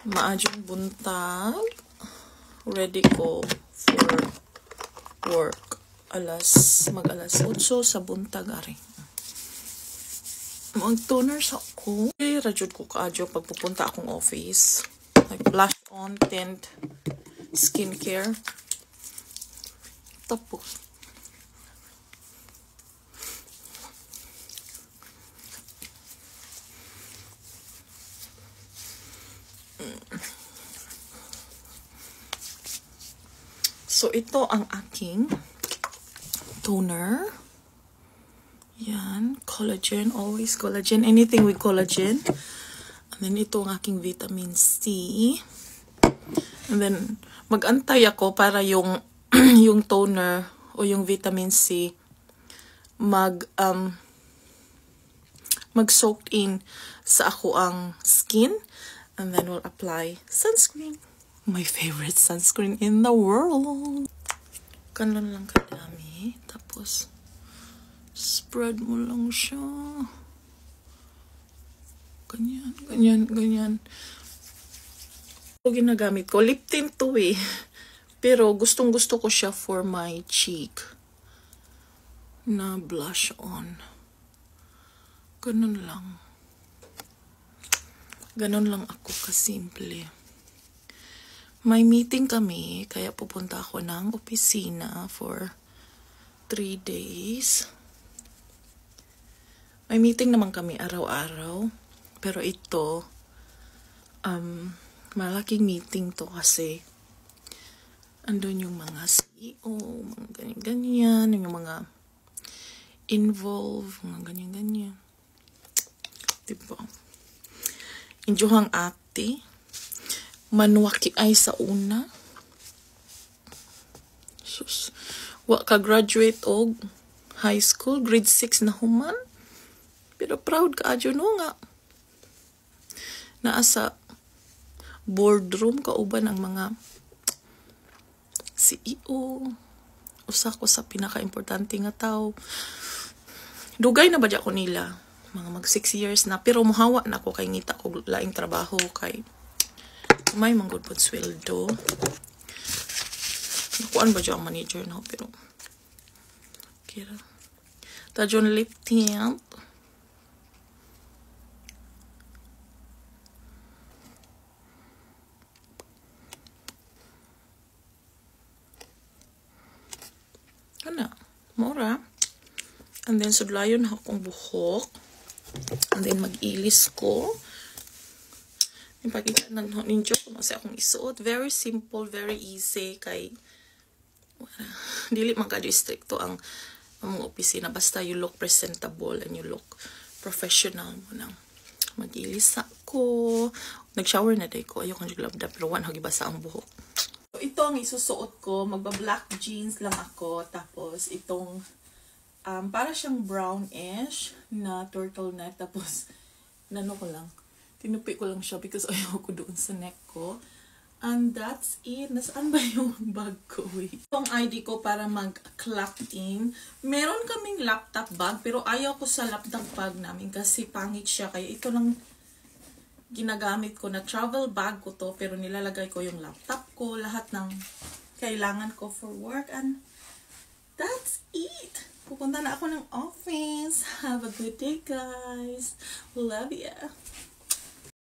Maadjong buntag. Ready ko for work. Mag-alas 8 sa buntag ari. Mag-toner sa ako. Rajud ko kaadyo pagpupunta akong office. Like blush on, tint, skincare. Tapos so, ito ang aking toner. Yan. Collagen. Always collagen. Anything with collagen. And then, ito ang aking vitamin C. And then, mag-antay ako para yung yung toner o yung vitamin C mag-soaked in sa ako ang skin. And then, we'll apply sunscreen. My favorite sunscreen in the world. Ganun lang kadami. Tapos, spread mo lang siya. Ganyan, ganyan, ganyan. Ito ginagamit ko. Lip tint to eh. Pero gustong gusto ko siya for my cheek. Na blush on. Ganun lang. Ganun lang ako kasimple. May meeting kami, kaya pupunta ako ng opisina for 3 days. May meeting naman kami araw-araw. Pero ito, malaking meeting to kasi andun yung mga CEO, mga ganyan-ganyan, yung mga involved, mga ganyan-ganyan. Diba? Injuhang ate. Manwaki ay sa una. Sus. Wa ka graduate og high school, grade 6 na human. Pero proud ka adyo no nga. Naa sa boardroom kauban ang mga CEO. Usa ko sa pinaka-importante nga tao. Dugay na ba ko nila? Mga mag 6 years na. Pero muhawa na ako kay ngita ko laing trabaho kay may manggod po sweldo. Nakuan ba dyan ang manager na pero kira. Tajon lip tint. Ano? Mura. And then sudlayon akong buhok. And then mag-ilis ko. Ipakita na ninyo kung masa akong isuot. Very simple, very easy. Kay, dili man ka-district to ang mga opisina. Basta you look presentable and you look professional mo nang mag-ilis ako. Nag-shower na day ko. Ayoko naglabda pero one hagibasa ang buhok. So, ito ang isusuot ko. Magba-black jeans lang ako. Tapos itong para siyang brownish na turtleneck. Tapos nano ko lang. Tinupi ko lang siya because ayaw ko doon sa neck ko. And that's it. Nasaan ba yung bag ko? Wait. Itong ID ko para mag-clock in. Meron kaming laptop bag pero ayaw ko sa laptop bag namin kasi pangit siya. Kaya ito lang ginagamit ko na travel bag ko to pero nilalagay ko yung laptop ko. Lahat ng kailangan ko for work. And that's it. Pupunta na ako ng office. Have a good day guys. Love ya.